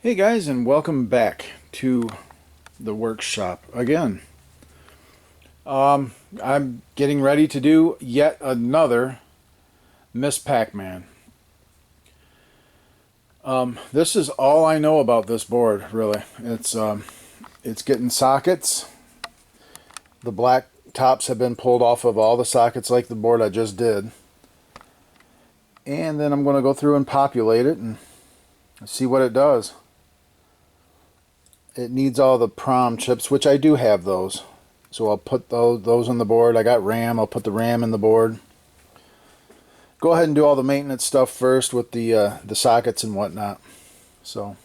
Hey guys, and welcome back to the workshop again. I'm getting ready to do yet another Miss Pac-Man. This is all I know about this board, really. It's getting sockets. The black tops have been pulled off of all the sockets like the board I just did. And then I'm going to go through and populate it and see what it does. It needs all the prom chips, which I do have those. So I'll put those on the board. I got RAM. I'll put the RAM in the board. Go ahead and do all the maintenance stuff first with the sockets and whatnot. So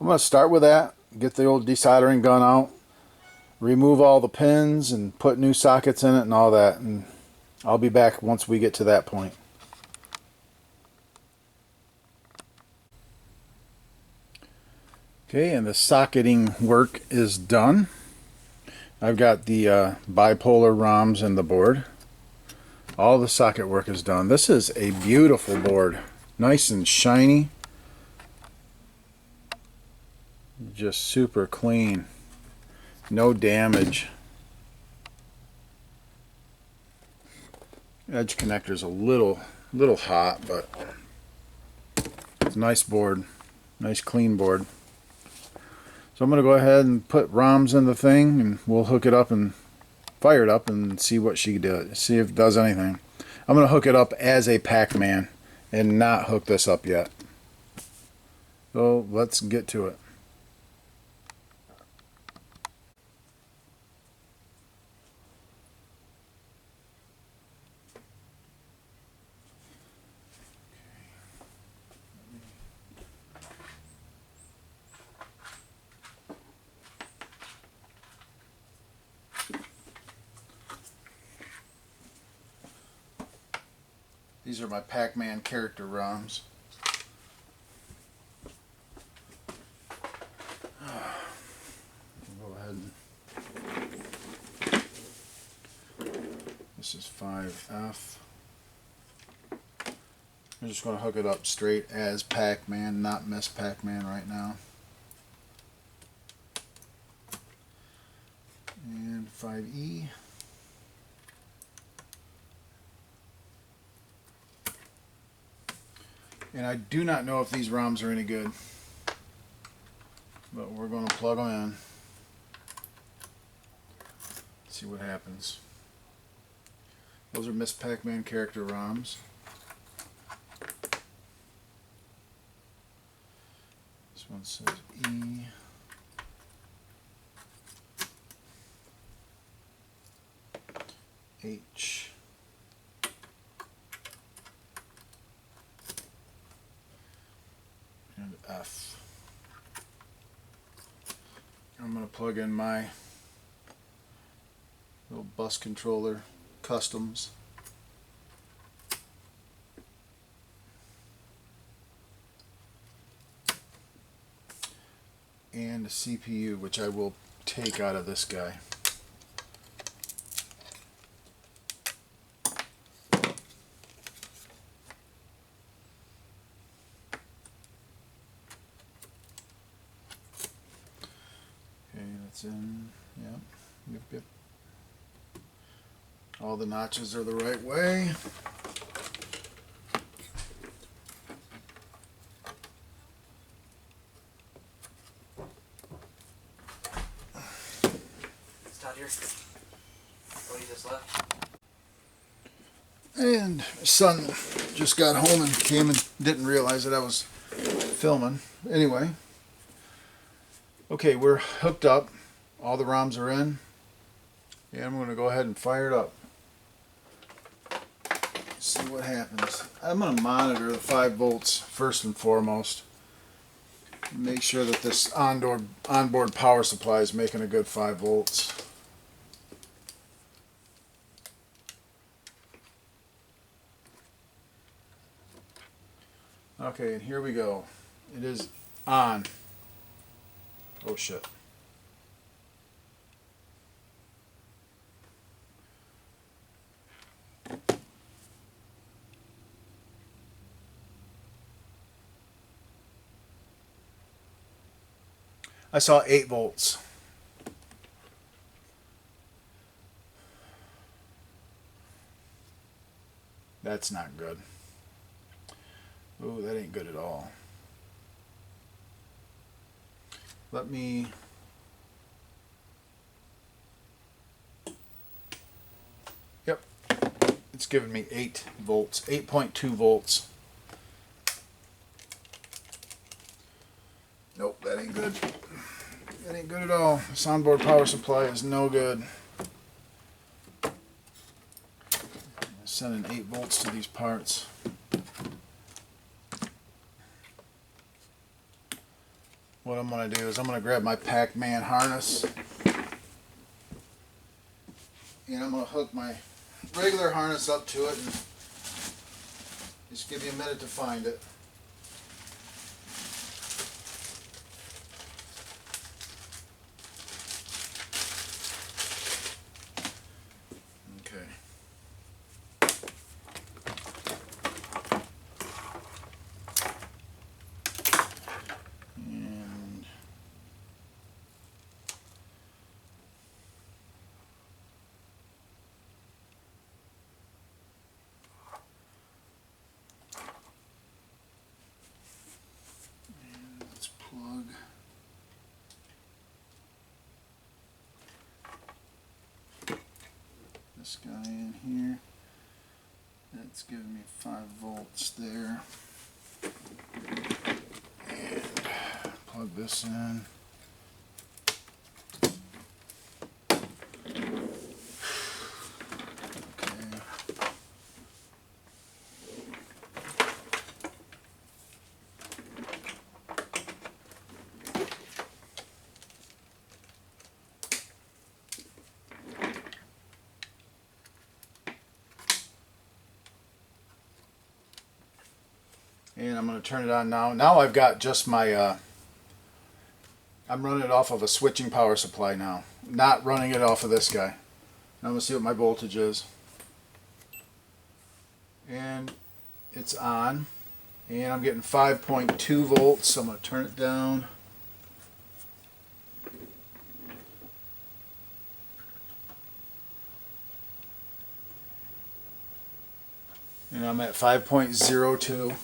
I'm going to start with that. Get the old desoldering gun out. Remove all the pins and put new sockets in it and all that. And I'll be back once we get to that point. Okay, and the socketing work is done. I've got the bipolar ROMs in the board. All the socket work is done. This is a beautiful board. Nice and shiny. Just super clean. No damage. Edge connector's a little hot, but it's a nice board. Nice clean board. So I'm going to go ahead and put ROMs in the thing, and we'll hook it up and fire it up and see what she does. See if it does anything. I'm going to hook it up as a Pac-Man and not hook this up yet. So let's get to it. These are my Pac-Man character ROMs. Go ahead. This is 5F. I'm just going to hook it up straight as Pac-Man, not Miss Pac-Man right now. And 5E. And I do not know if these ROMs are any good, but we're going to plug them in. See what happens. Those are Miss Pac-Man character ROMs. This one says E. H. And F. I'm going to plug in my little bus controller customs. And a CPU, which I will take out of this guy. That's in, yep. All the notches are the right way. It's Todd here. Oh, he just left. And son just got home and came and didn't realize that I was filming. Anyway, okay, we're hooked up. All the ROMs are in. And I'm going to go ahead and fire it up. See what happens. I'm going to monitor the 5 volts first and foremost. Make sure that this onboard power supply is making a good 5 volts. Okay, and here we go. It is on. Oh shit. I saw 8 volts. That's not good. Ooh, that ain't good at all. Let me... Yep. It's giving me 8 volts. 8.2 volts. Nope, that ain't good. That ain't good at all. The soundboard power supply is no good. Sending 8 volts to these parts. What I'm going to do is I'm going to grab my Pac-Man harness and I'm going to hook my regular harness up to it and just give you a minute to find it. Okay. And let's plug this guy in here. That's giving me 5 volts there. And plug this in. Okay. And I'm going to turn it on now. Now I've got just my, I'm running it off of a switching power supply now. Not running it off of this guy. Now I'm going to see what my voltage is. And it's on. And I'm getting 5.2 volts, so I'm going to turn it down. And I'm at 5.02.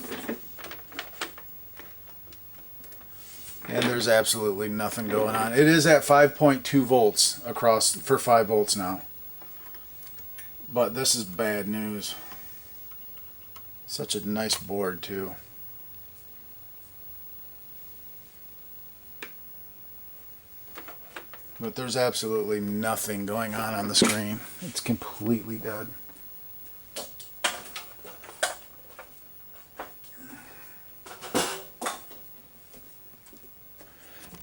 And there's absolutely nothing going on. It is at 5.2 volts across for 5 volts now. But this is bad news. Such a nice board too. But there's absolutely nothing going on the screen. It's completely dead.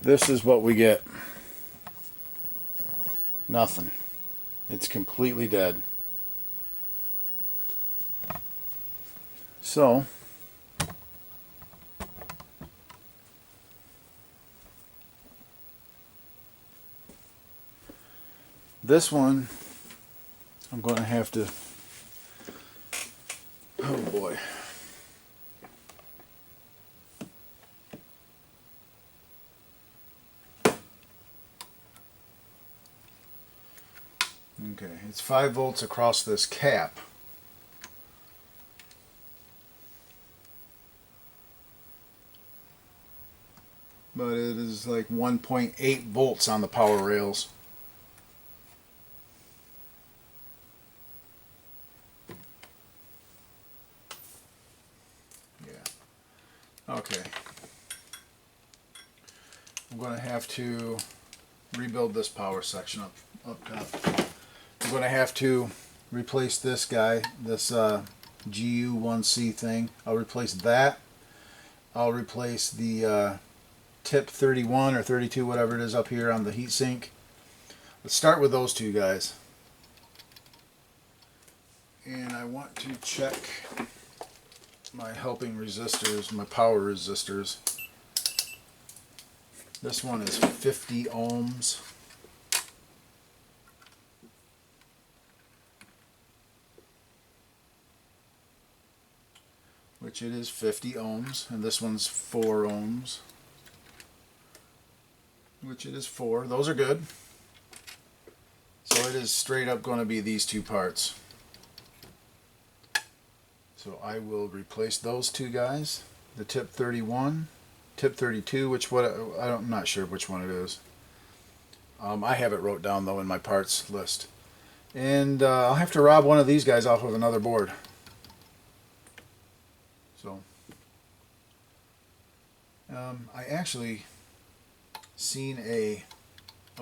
This is what we get. Nothing. It's completely dead. So, this one, I'm going to have to, oh boy. Okay, it's 5 volts across this cap. But it is like 1.8 volts on the power rails. Yeah. Okay. I'm going to have to rebuild this power section up top. I'm going to have to replace this guy, this GU1C thing. I'll replace that. I'll replace the tip 31 or 32, whatever it is up here on the heatsink. Let's start with those two guys. And I want to check my helping resistors, my power resistors. This one is 50 ohms. Which it is 50 ohms, and this one's 4 ohms. which it is 4. Those are good. So it is straight up going to be these 2 parts. So I will replace those 2 guys. The tip 31, tip 32, I'm not sure which one it is. I have it wrote down though in my parts list. And I'll have to rob one of these guys off of another board. So I actually seen a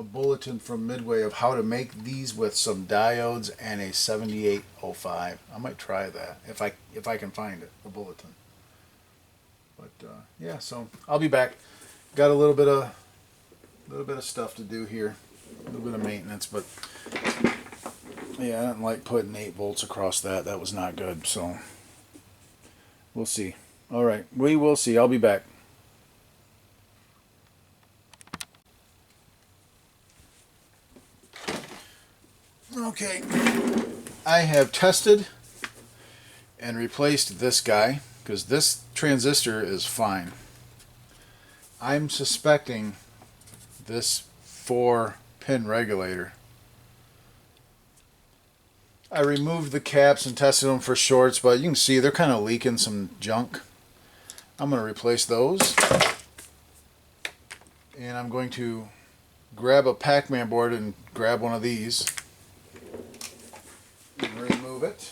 bulletin from Midway of how to make these with some diodes and a 7805. I might try that if I can find it, the bulletin. But yeah, so I'll be back. Got a little bit of stuff to do here, a little bit of maintenance, but yeah, I didn't like putting 8 volts across that. That was not good. So we'll see. All right, we will see. I'll be back. Okay, I have tested and replaced this guy because this transistor is fine. I'm suspecting this 4-pin regulator. I removed the caps and tested them for shorts, but you can see they're kind of leaking some junk. I'm going to replace those. And I'm going to grab a Pac-Man board and grab one of these. And remove it.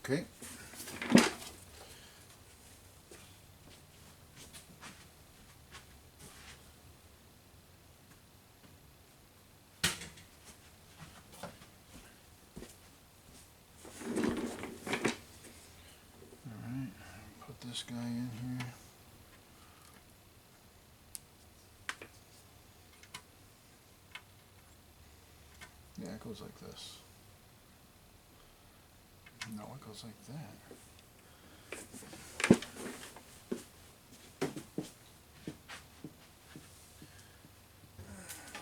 Okay. Alright, put this guy in here. Yeah, it goes like this. No, it goes like that.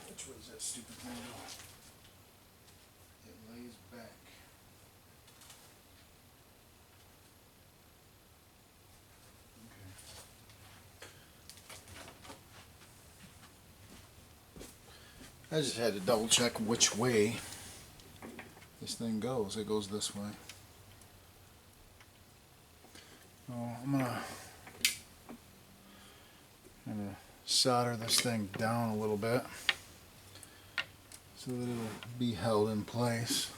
Which way is that stupid thing go? It lays back. Okay. I just had to double check which way this thing goes. It goes this way. I'm gonna solder this thing down a little bit so that it'll be held in place.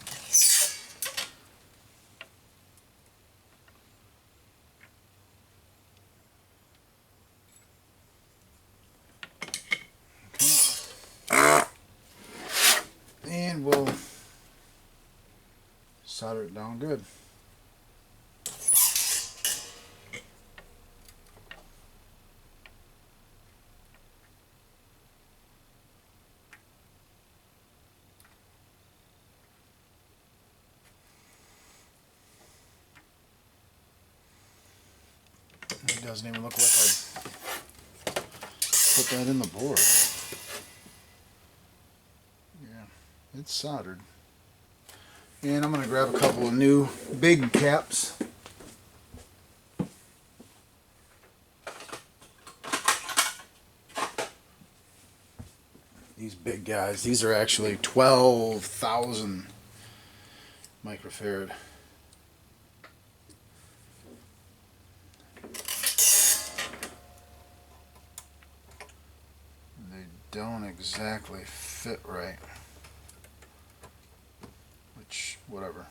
Okay. And we'll solder it down good. It doesn't even look like I put that in the board. Yeah, it's soldered. And I'm going to grab a couple of new big caps. These big guys, these are actually 12,000 microfarad. They don't exactly fit right. Which, whatever.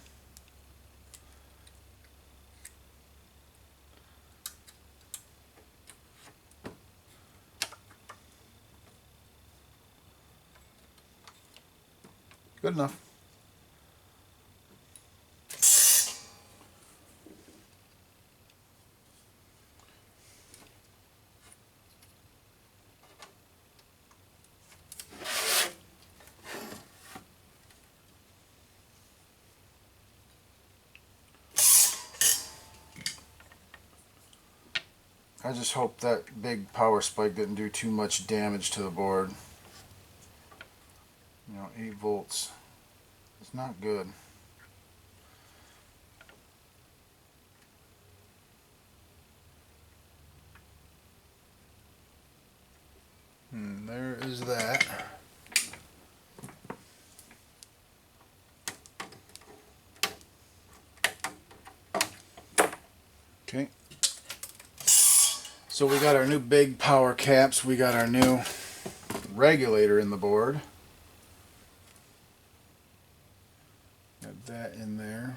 Good enough. I just hope that big power spike didn't do too much damage to the board. You know, 8 volts. It's not good. And there is that. Okay. So we got our new big power caps. We got our new regulator in the board. Got that in there.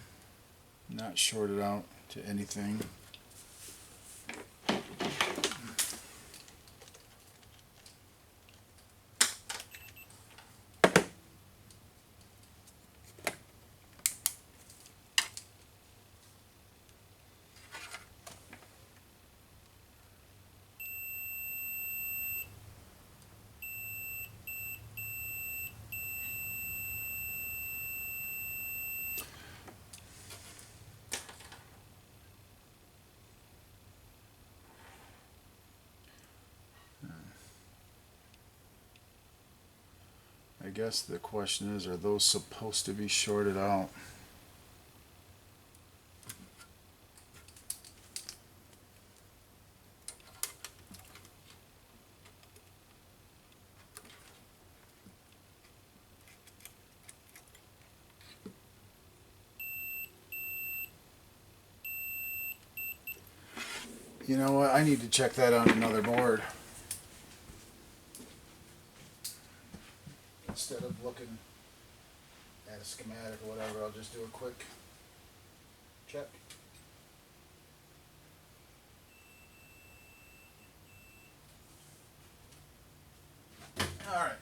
Not shorted out to anything. I guess the question is, are those supposed to be shorted out? You know what? I need to check that on another board. Instead of looking at a schematic or whatever, I'll just do a quick check. Alright.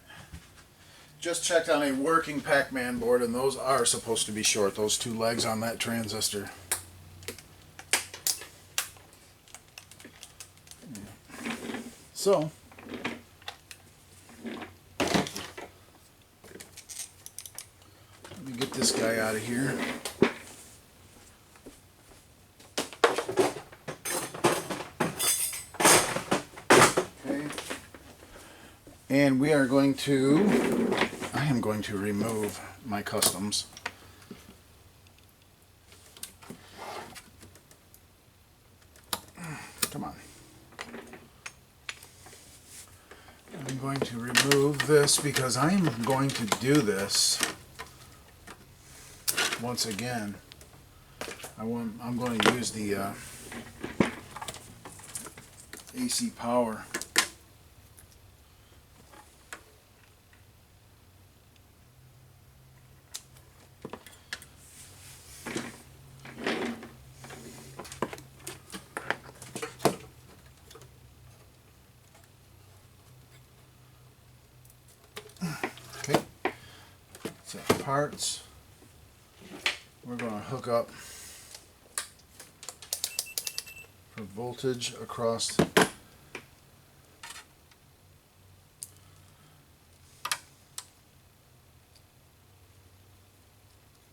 Just checked on a working Pac-Man board, and those are supposed to be short, those 2 legs on that transistor. So, let me get this guy out of here. Okay. And we are going to, I am going to remove my customs. Come on. I'm going to remove this because I am going to do this once again. I'm going to use the AC power. Okay, so parts, we're going to hook up for voltage across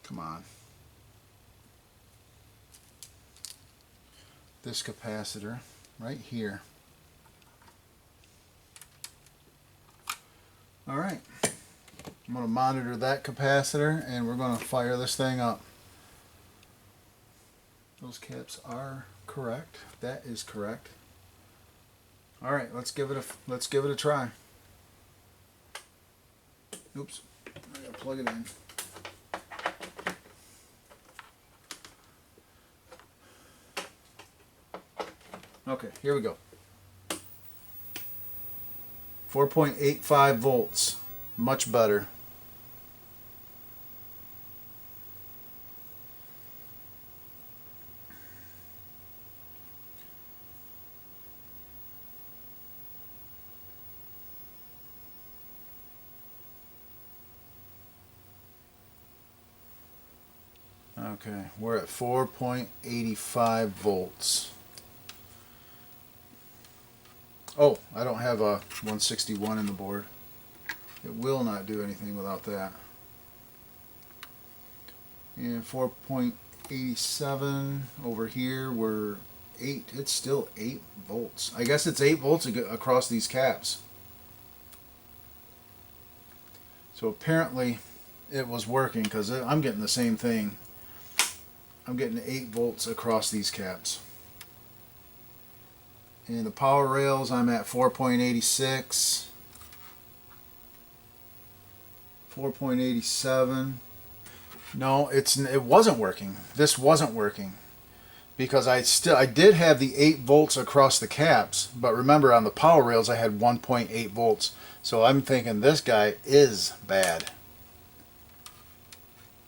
come on, this capacitor right here. Alright, I'm going to monitor that capacitor and we're going to fire this thing up. Those caps are correct. That is correct. Alright, let's give it a try. Oops, I gotta plug it in. Okay, here we go. 4.85 volts, much better. Okay, we're at 4.85 volts. Oh, I don't have a 161 in the board. It will not do anything without that. And 4.87 over here, we're 8. It's still 8 volts. I guess it's 8 volts across these caps. So apparently it was working, because I'm getting the same thing. I'm getting 8 volts across these caps. And the power rails, I'm at 4.86, 4.87. No, it wasn't working. This wasn't working because I did have the 8 volts across the caps, but remember on the power rails I had 1.8 volts. So I'm thinking this guy is bad.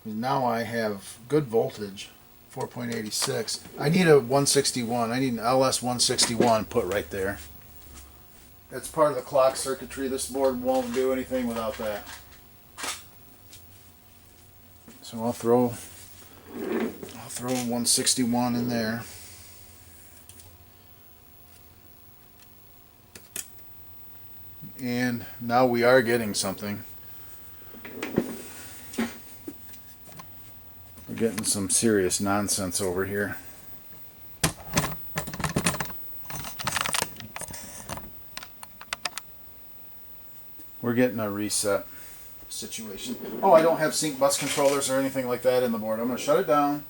Now I have good voltage. 4.86. I need a 161. I need an LS 161 put right there. That's part of the clock circuitry. This board won't do anything without that. So I'll throw a 161 in there. And now we are getting something. We're getting some serious nonsense over here. We're getting a reset situation. Oh, I don't have sync bus controllers or anything like that in the board. I'm going to shut it down.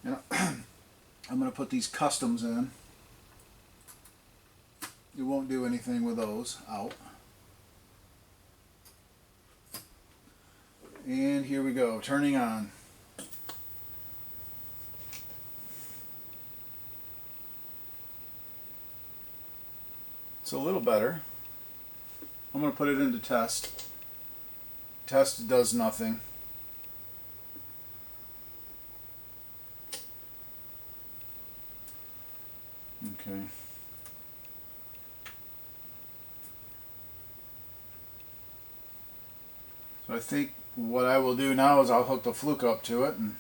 And I'm going to put these customs in. You won't do anything with those out. And here we go, turning on. It's a little better. I'm going to put it into test. Test does nothing. Okay. So I think what I will do now is I'll hook the Fluke up to it and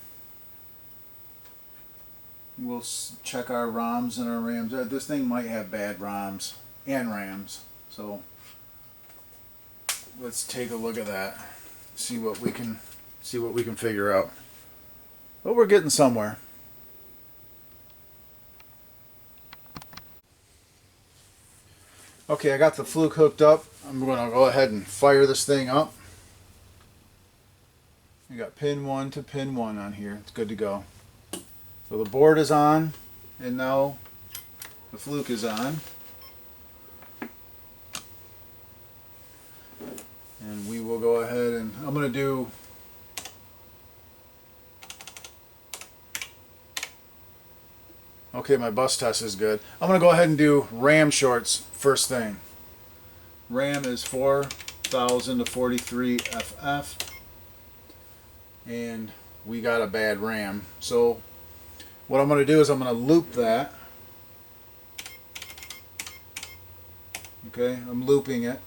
we'll check our ROMs and our RAMs. This thing might have bad ROMs and RAMs, so let's take a look at that. See what we can figure out. But we're getting somewhere. Okay, I got the Fluke hooked up. I'm going to go ahead and fire this thing up. We got pin 1 to pin 1 on here. It's good to go. So the board is on, and now the Fluke is on. And we will go ahead and I'm going to do okay, my bus test is good. I'm going to go ahead and do RAM shorts first thing. RAM is 4000 to 43 FF. And we got a bad RAM. So what I'm going to do is I'm going to loop that. Okay, I'm looping it.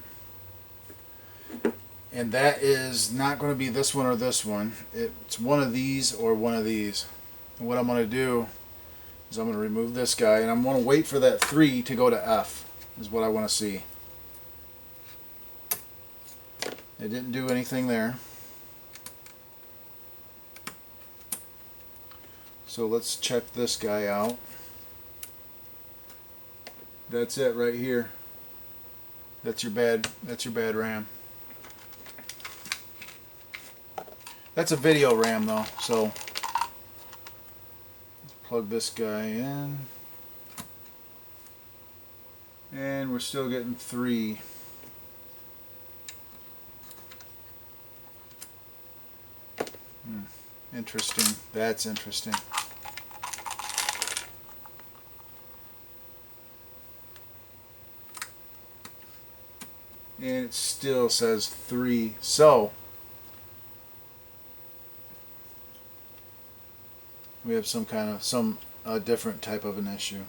And that is not going to be this one or this one. It's one of these or one of these. And what I'm going to do is I'm going to remove this guy and I'm going to wait for that 3 to go to F is what I want to see. It didn't do anything there. So let's check this guy out. That's it right here. That's your bad RAM. That's a video RAM though, so let's plug this guy in. And we're still getting 3. Interesting. That's interesting. And it still says 3. So we have some different type of an issue.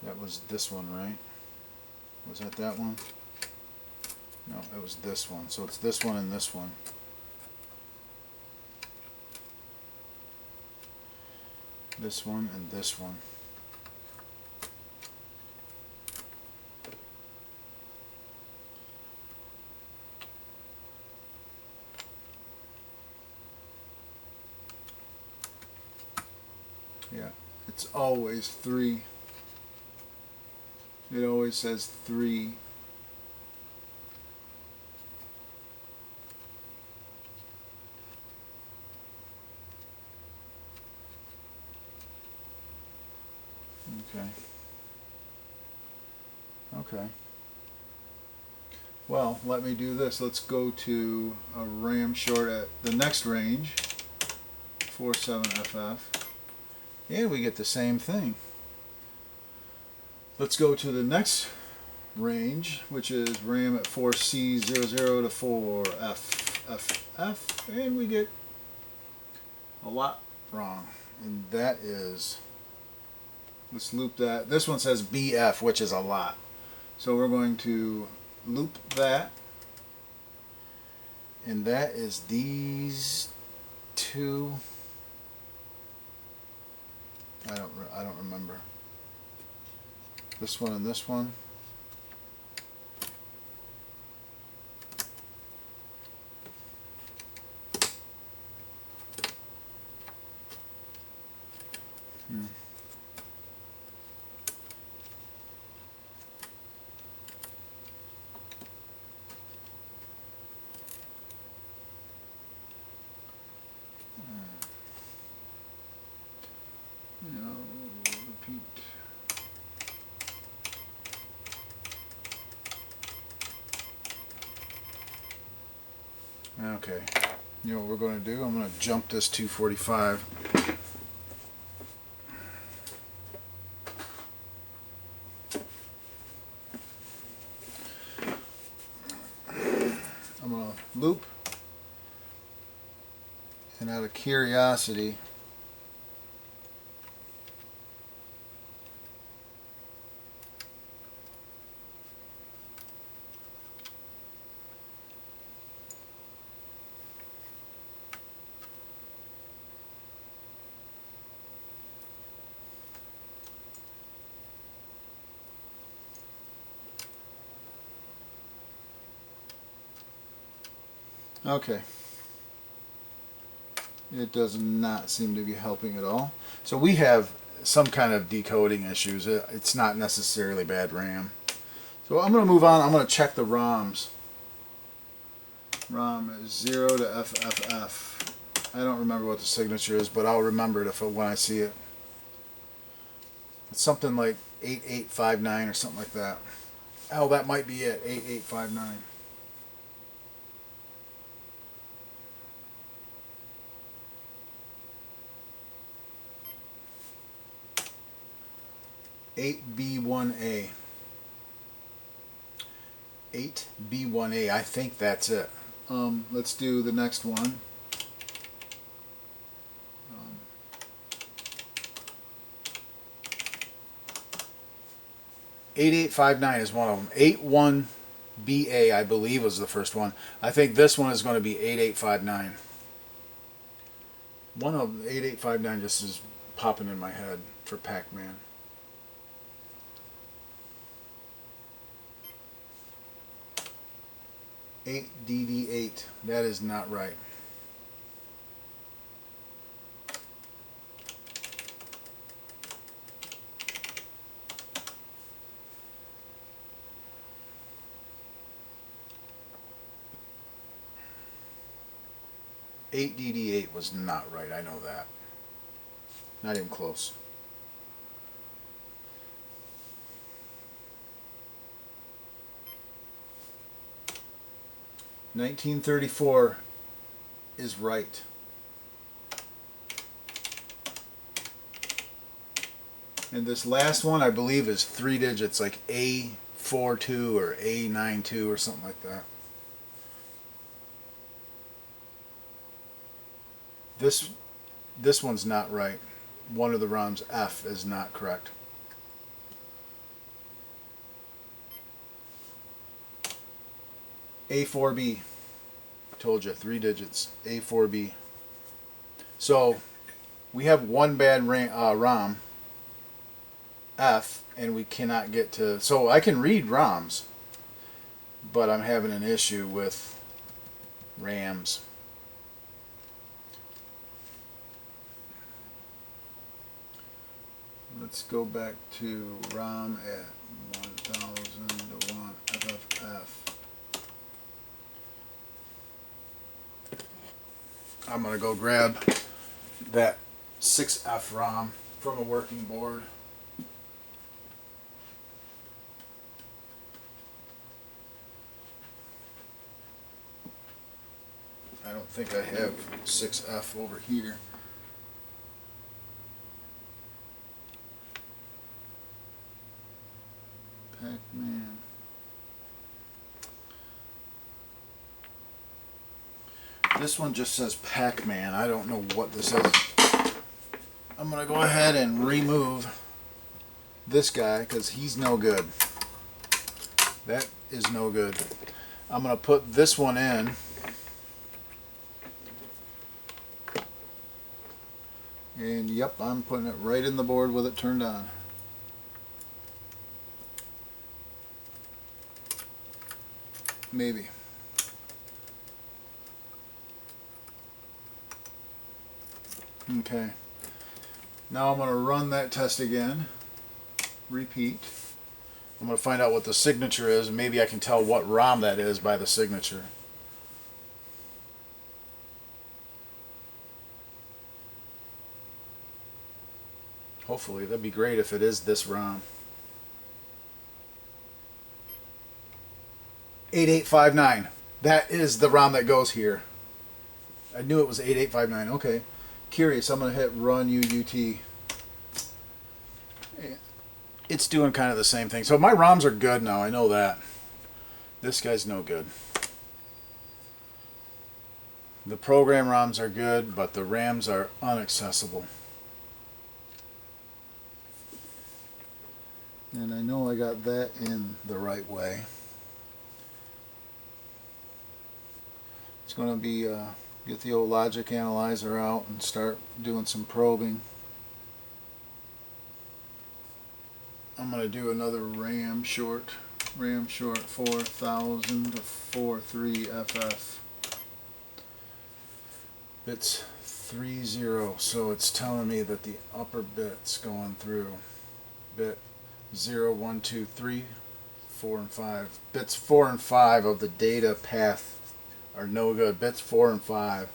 That was this one, right? Was that one? No, it was this one. So it's this one and this one. This one and this one. Yeah, it's always 3. It always says 3. Okay. Okay. Well, let me do this. Let's go to a RAM short at the next range, 47FF, and we get the same thing. Let's go to the next range, which is RAM at 4C00 to 4FFF, and we get a lot wrong. And that is, let's loop that. This one says BF, which is a lot. So we're going to loop that, and that is these two. I don't remember. This one and this one. Repeat. Okay. You know what we're going to do? I'm going to jump this 245. I'm going to loop. And out of curiosity, okay. It does not seem to be helping at all. So we have some kind of decoding issues. It's not necessarily bad RAM. So I'm going to move on. I'm going to check the ROMs. ROM is 0 to FFF. I don't remember what the signature is, but I'll remember it when I see it. It's something like 8859 or something like that. Oh, that might be it. 8859. 8B1A. 8B1A. I think that's it. Let's do the next one. 8859 is one of them. 81BA, I believe, was the first one. I think this one is going to be 8859. One of 8859 just is popping in my head for Pac-Man. $8DD8. That is not right. $8DD8 was not right. I know that. Not even close. $1934 is right. And this last one, I believe, is 3 digits, like A42 or A92 or something like that. This one's not right. One of the ROMs, F, is not correct. A4B. Told you, 3 digits. A4B. So We have one bad ROM, F, and we cannot get to... So I can read ROMs, but I'm having an issue with RAMs. Let's go back to ROM at 1001 FFF. I'm going to go grab that 6F ROM from a working board. I don't think I have 6F over here. Pac-Man. This one just says Pac-Man. I don't know what this is. I'm going to go ahead and remove this guy because he's no good. That is no good. I'm going to put this one in. And yep, I'm putting it right in the board with it turned on. Maybe. Okay. Now I'm going to run that test again. Repeat. I'm going to find out what the signature is. Maybe I can tell what ROM that is by the signature. Hopefully, that'd be great if it is this ROM. 8859. That is the ROM that goes here. I knew it was 8859. Okay. Curious. I'm going to hit run UUT. It's doing kind of the same thing. So my ROMs are good now. I know that. This guy's no good. The program ROMs are good, but the RAMs are inaccessible. And I know I got that in the right way. It's going to be get the old logic analyzer out and start doing some probing. I'm going to do another RAM short 4000 to 43FF. Bits 30, so it's telling me that the upper bit's going through. Bit 0, 1, 2, 3, 4, and 5. Bits 4 and 5 of the data path are no good. Bits 4 and 5.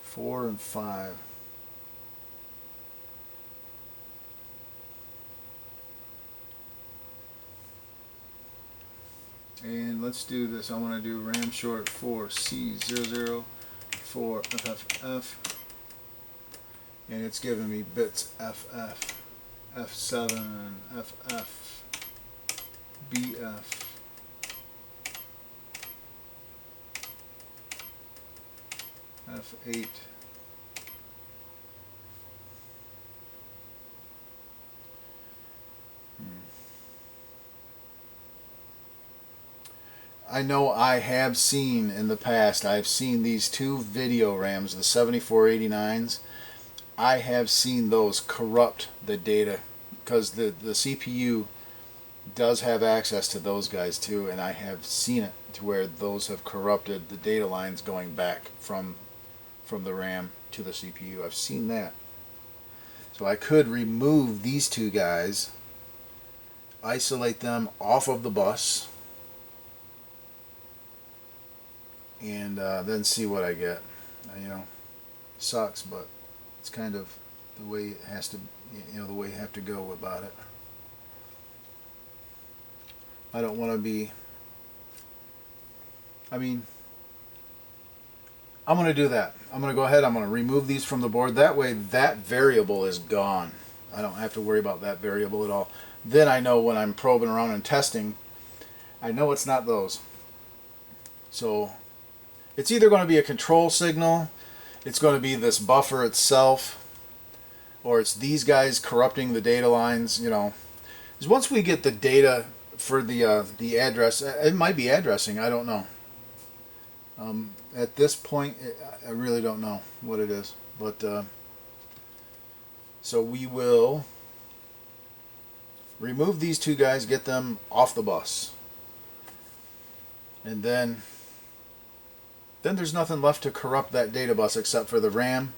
4 and 5. And let's do this. I want to do RAM short 4C00 for FFF. And it's giving me bits FF, F7, FF, BF, F8. I know I have seen in the past, I've seen these two video RAMs, the 7489s. I have seen those corrupt the data because the CPU does have access to those guys too, and I have seen it to where those have corrupted the data lines going back from the RAM to the CPU. I've seen that. So I could remove these two guys, isolate them off of the bus, and then see what I get. You know, sucks, but it's kind of the way it has to, you know, the way you have to go about it. I don't want to be, I mean, I'm going to do that. I'm going to go ahead, I'm going to remove these from the board. That way that variable is gone. I don't have to worry about that variable at all. Then I know when I'm probing around and testing, I know it's not those. So it's either going to be a control signal, it's going to be this buffer itself, or it's these guys corrupting the data lines, you know. Because once we get the data for the address, it might be addressing, I don't know. At this point, I really don't know what it is, but so we will remove these two guys, get them off the bus, and then there's nothing left to corrupt that data bus except for the RAM,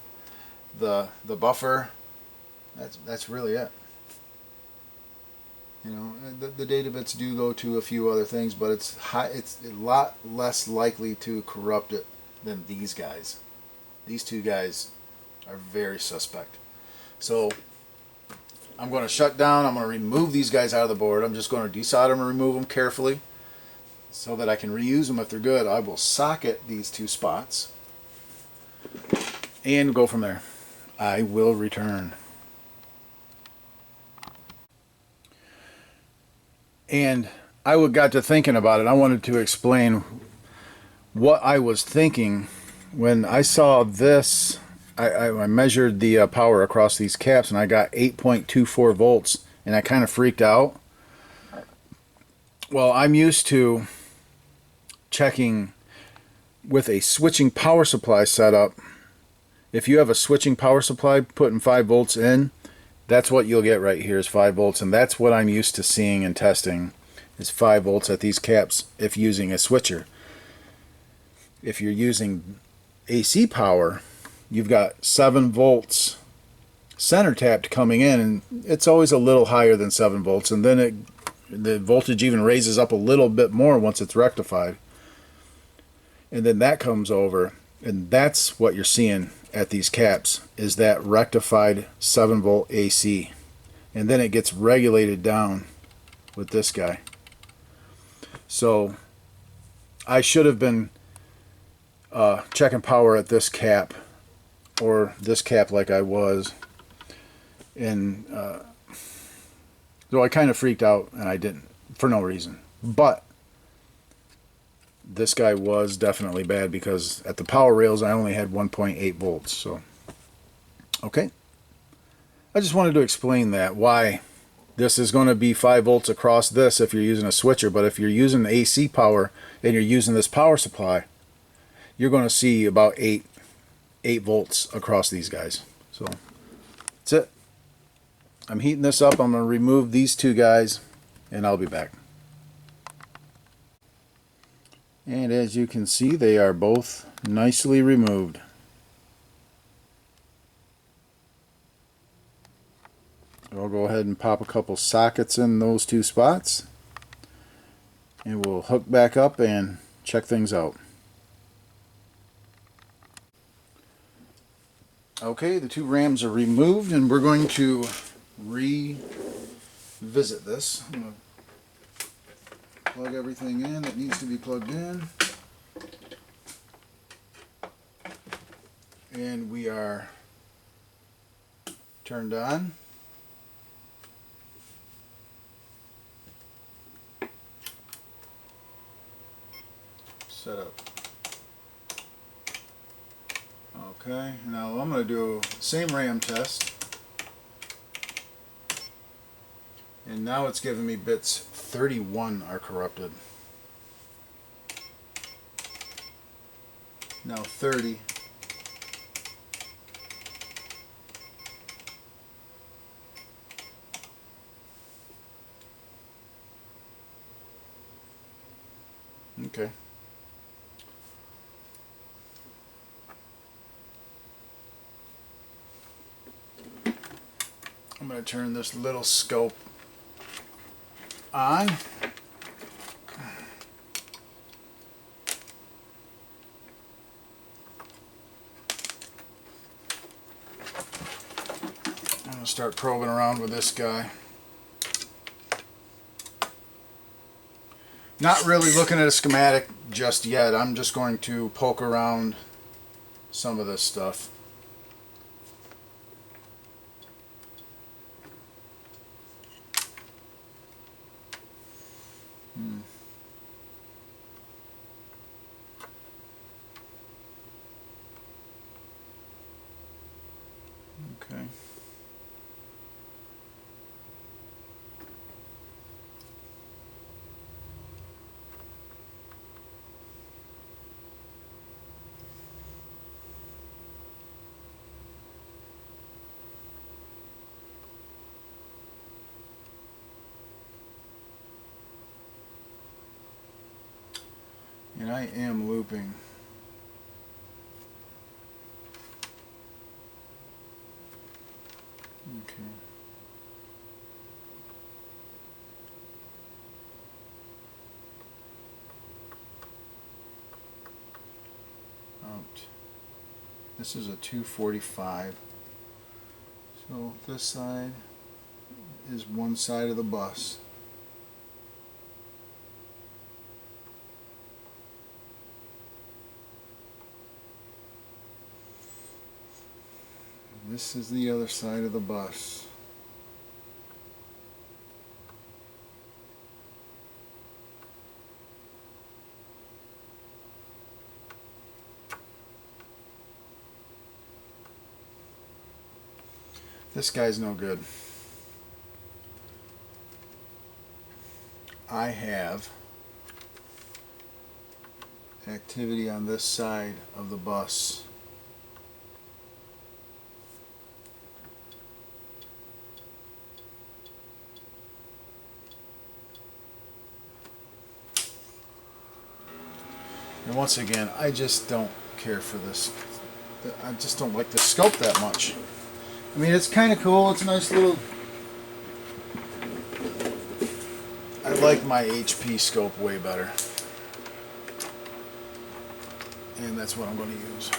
the buffer. That's really it. You know, the data bits do go to a few other things, but it's a lot less likely to corrupt it than these guys. These two guys are very suspect. So I'm going to shut down. I'm going to remove these guys out of the board. I'm just going to desolder them and remove them carefully so that I can reuse them if they're good. I will socket these two spots and go from there. I will return. And I got to thinking about it. I wanted to explain what I was thinking when I saw this. I measured the power across these caps and I got 8.24 volts and I kind of freaked out. Well, I'm used to checking with a switching power supply setup. If you have a switching power supply putting 5 volts in, that's what you'll get right here is 5 volts, and that's what I'm used to seeing and testing is 5 volts at these caps if using a switcher. If you're using AC power, you've got 7 volts center tapped coming in, and it's always a little higher than 7 volts, and then the voltage even raises up a little bit more once it's rectified. And then that comes over, and that's what you're seeing at these caps is that rectified 7 volt AC, and then it gets regulated down with this guy. So I should have been checking power at this cap or this cap like I was, and so I kind of freaked out and I didn't for no reason. But this guy was definitely bad because at the power rails I only had 1.8 volts. So okay, I just wanted to explain that, why this is going to be 5 volts across this if you're using a switcher, but if you're using AC power and you're using this power supply, you're going to see about 8 volts across these guys. So that's it. I'm heating this up. I'm going to remove these two guys and I'll be back. And as you can see, they are both nicely removed. I'll go ahead and pop a couple sockets in those two spots, and we'll hook back up and check things out. Okay, the two RAMs are removed, and we're going to revisit this. I'm going to plug everything in that needs to be plugged in. And we are turned on. Set up. Okay, now I'm going to do same RAM test. And now it's giving me bits 31 are corrupted. Now 30. Okay. I'm going to turn this little scope on. I'm going to start probing around with this guy. Not really looking at a schematic just yet. I'm just going to poke around some of this stuff. Okay. And I am looping. Okay. Out. This is a 245. So this side is one side of the bus. And this is the other side of the bus. This guy's no good. I have activity on this side of the bus. And once again, I just don't care for this. I just don't like the scope that much. I mean, it's kind of cool. It's a nice little... I like my HP scope way better. And that's what I'm going to use.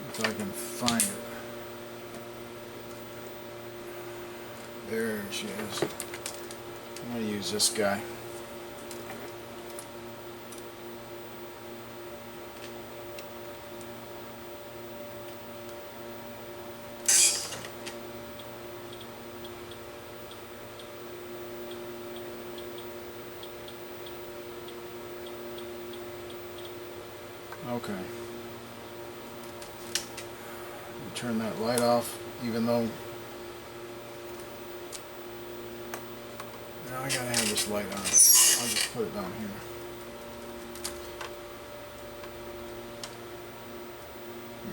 If I can find it. There she is. I'm going to use this guy. Okay. Turn that light off, even though now I gotta have this light on. I'll just put it down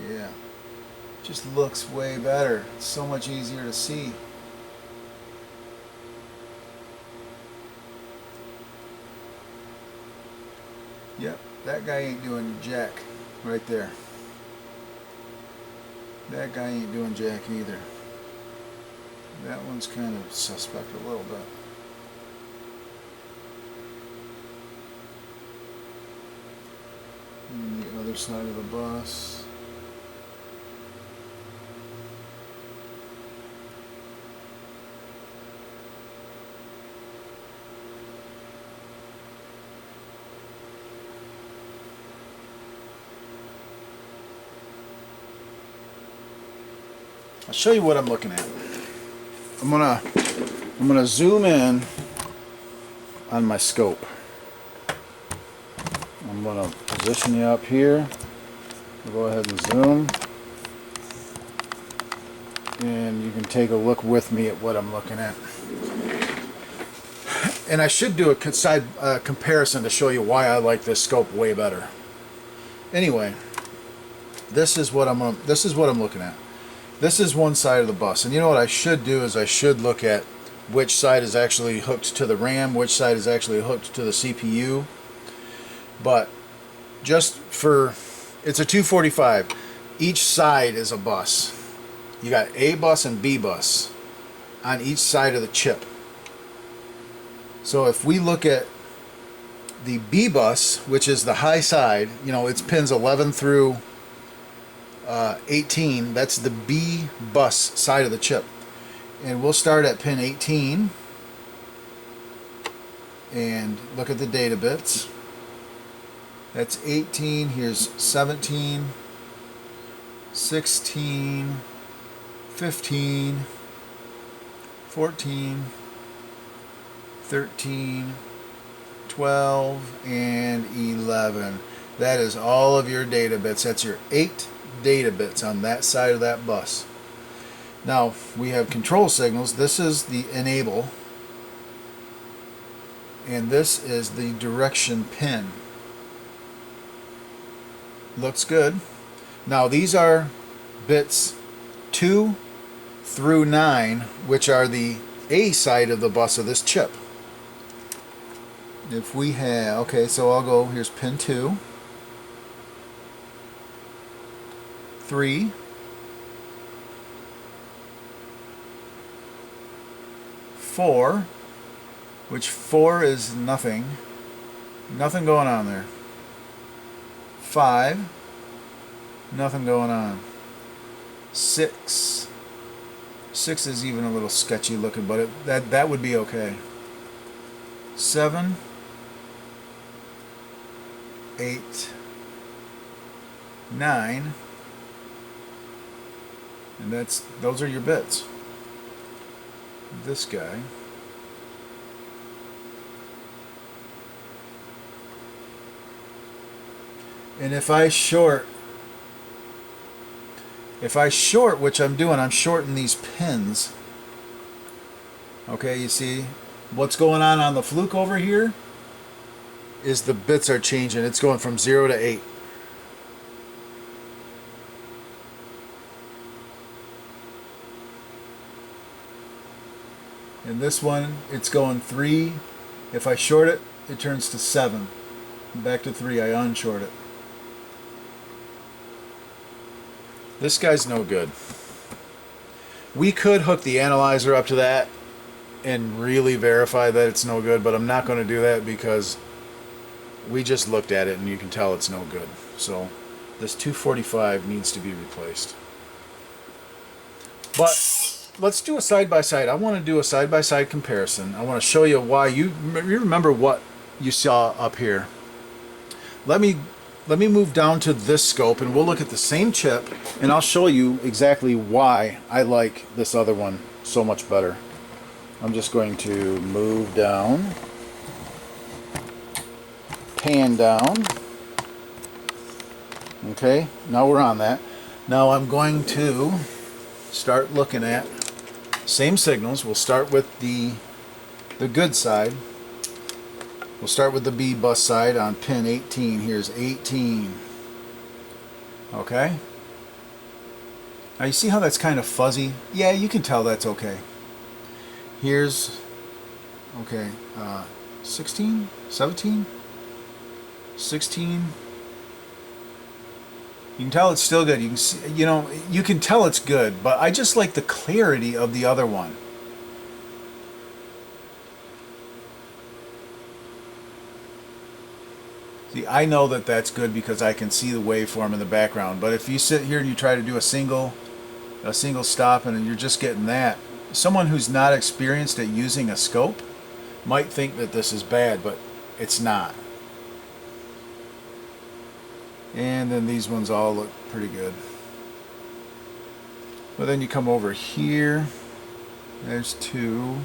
here. Yeah. Just looks way better. It's so much easier to see. Yep, that guy ain't doing jack right there. That guy ain't doing jack either. That one's kind of suspect a little bit. And the other side of the bus. I'll show you what I'm looking at. I'm gonna zoom in on my scope. I'm gonna position you up here. I'll go ahead and zoom, and you can take a look with me at what I'm looking at. And I should do a side comparison to show you why I like this scope way better. Anyway, this is what I'm looking at. This is one side of the bus, and you know what I should do is I should look at which side is actually hooked to the RAM, which side is actually hooked to the CPU. But just for, it's a 245. Each side is a bus. You got A bus and B bus on each side of the chip. So if we look at the B bus, which is the high side, you know, it's pins 11 through 18, that's the B bus side of the chip. And we'll start at pin 18 and look at the data bits. That's 18, here's 17, 16, 15, 14, 13, 12, and 11. That is all of your data bits. That's your 8 data bits on that side of that bus. Now we have control signals. This is the enable, and this is the direction pin. Looks good. Now these are bits 2 through 9, which are the A side of the bus of this chip. If we have, okay, so I'll go, here's pin 2, 3, 4, which 4 is nothing going on there. 5, nothing going on. 6 is even a little sketchy looking, but that would be okay. 7, 8, 9, and those are your bits. This guy. And if I short, which I'm doing, I'm shorting these pins. Okay, you see what's going on the Fluke over here is the bits are changing. It's going from 0 to 8. And this one, it's going 3. If I short it, it turns to 7. Back to 3, I unshort it. This guy's no good. We could hook the analyzer up to that and really verify that it's no good, but I'm not going to do that because we just looked at it and you can tell it's no good. So this 245 needs to be replaced. But let's do a side-by-side. I want to do a side-by-side comparison. I want to show you why. You remember what you saw up here. Let me move down to this scope and we'll look at the same chip and I'll show you exactly why I like this other one so much better. I'm just going to move down, pan down. Okay, now we're on that. Now I'm going to start looking at same signals. We'll start with the good side. We'll start with the B bus side on pin 18. Here's 18. Okay. Now you see how that's kind of fuzzy? Yeah, you can tell that's okay. Here's, okay, 16, 17, 16. You can tell it's still good. You can see, you can tell it's good, but I just like the clarity of the other one. See, I know that that's good because I can see the waveform in the background. But if you sit here and you try to do a single stop and you're just getting that, someone who's not experienced at using a scope might think that this is bad, but it's not. And then these ones all look pretty good. But then you come over here. There's 2,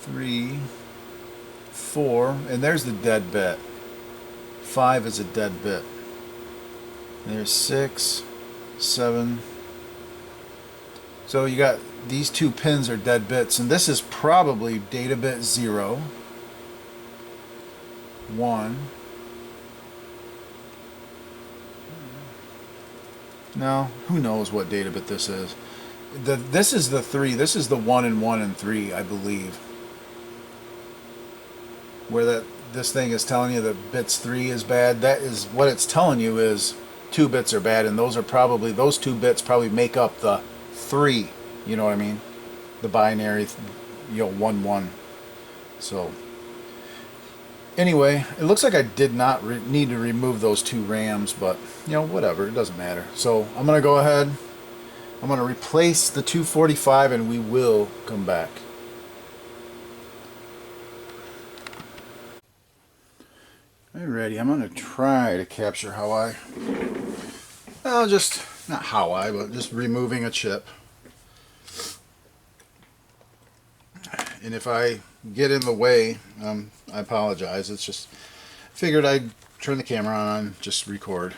3, 4, and there's the dead bit. 5 is a dead bit. There's 6, 7. So you got these 2 pins are dead bits, and this is probably data bit 0, 1. No, who knows what data bit this is. This is the 3. This is the 1 and 1 and 3, I believe. Where this thing is telling you that bits 3 is bad. That is what it's telling you is 2 bits are bad, and those 2 bits probably make up the 3. You know what I mean? The binary, 1 1. So anyway, it looks like I did not need to remove those 2 RAMs, but whatever, it doesn't matter. So I'm gonna go ahead. I'm gonna replace the 245, and we will come back. Alrighty, I'm going to try to capture how but just removing a chip. And if I get in the way, I apologize. It's just, figured I'd turn the camera on, just record.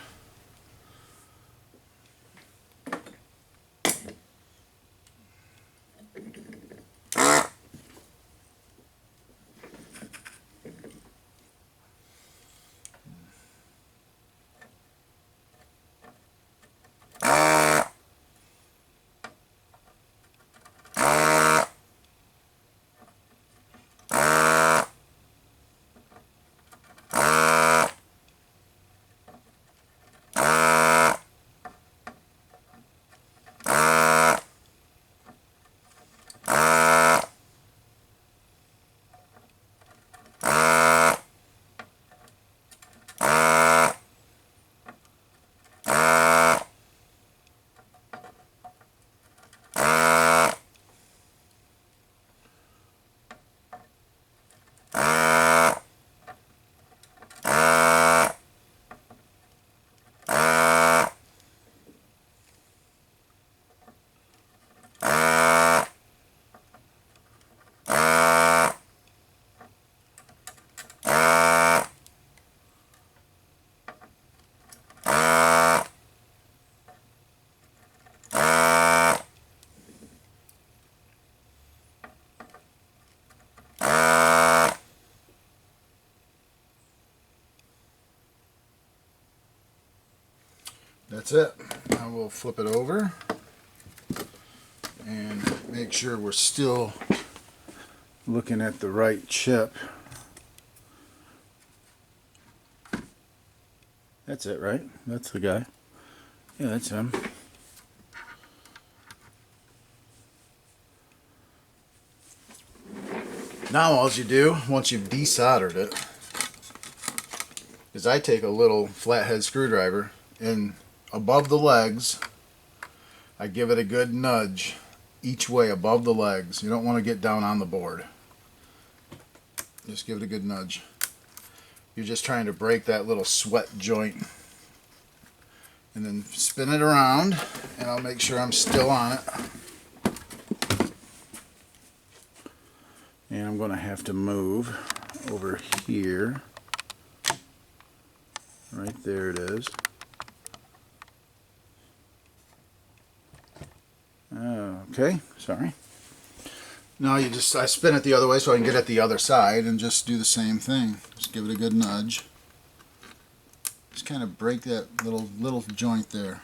That's it. Now we'll flip it over and make sure we're still looking at the right chip. That's it, right? That's the guy. Yeah, that's him. Now all you do, once you've desoldered it, is I take a little flathead screwdriver and above the legs, I give it a good nudge each way above the legs. You don't want to get down on the board. Just give it a good nudge. You're just trying to break that little sweat joint. And then spin it around, and I'll make sure I'm still on it. And I'm going to have to move over here. Right there it is. Okay, sorry. Now I spin it the other way so I can get at the other side and just do the same thing. Just give it a good nudge. Just kind of break that little joint there.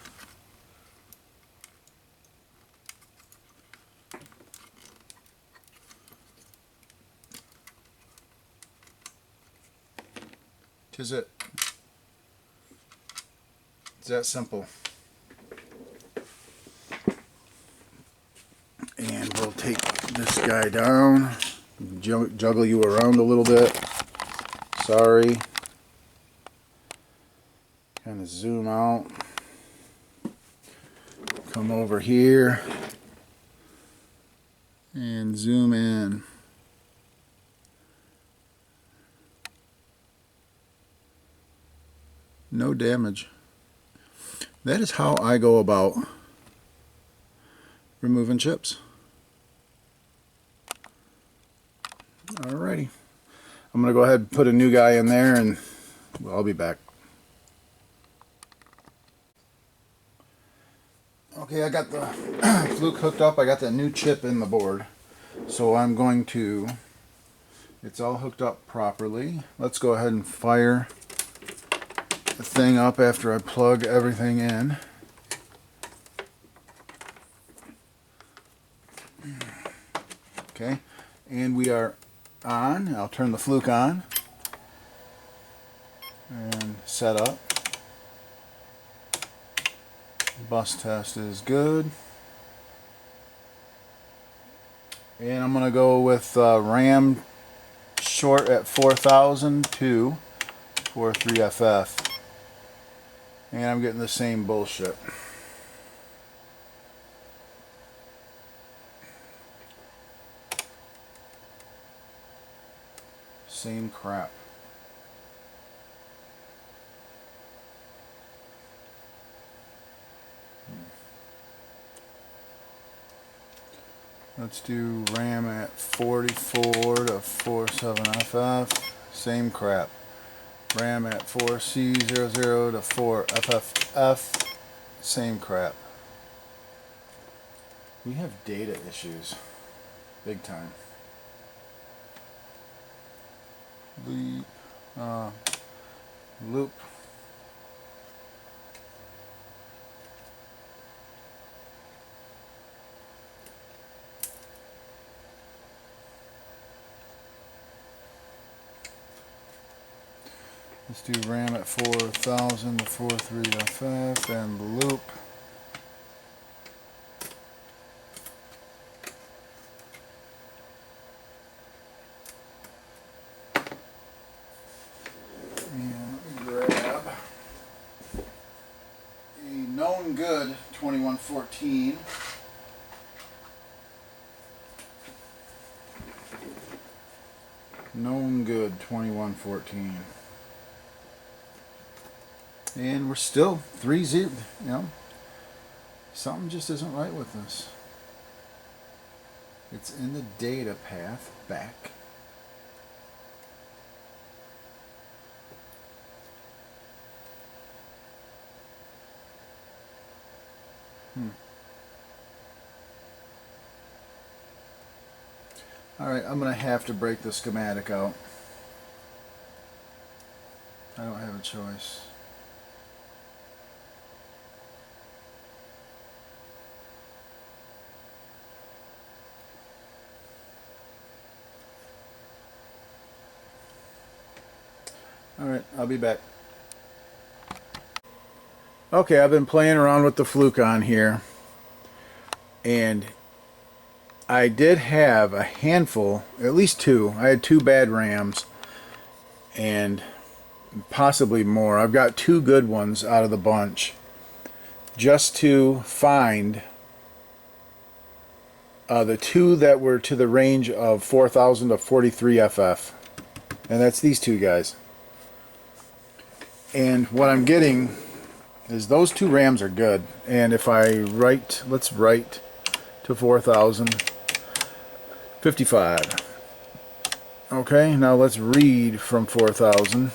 Tis it. It's that simple. And we'll take this guy down, juggle you around a little bit. Sorry. Kind of zoom out. Come over here and zoom in. No damage. That is how I go about removing chips. Alrighty. I'm going to go ahead and put a new guy in there, and I'll be back. Okay, I got the Fluke hooked up. I got that new chip in the board. So I'm going to, it's all hooked up properly. Let's go ahead and fire the thing up after I plug everything in. Okay, and we are on. I'll turn the Fluke on and set up. Bus test is good. And I'm going to go with RAM short at 4000 to 43FF. And I'm getting the same bullshit. Same crap. Let's do RAM at 44 to 47FF. Same crap. RAM at 4C00 to 4FFF. Same crap. We have data issues. Big time. Loop. Let's do RAM at 4000 to 43FF and loop. And grab a known good 2114. Known good 2114. And we're still 3-0, you know, something just isn't right with this. It's in the data path back. Alright, I'm going to have to break the schematic out. I don't have a choice. Alright, I'll be back. Okay, I've been playing around with the Fluke on here, and I did have a handful, at least two. I had two bad RAMs, and possibly more. I've got two good ones out of the bunch, just to find the two that were to the range of 4,000 to 43 FF, and that's these two guys. And what I'm getting is those two RAMs are good, and if I write, let's write to 4,000, 55. Okay, now let's read from 4,000,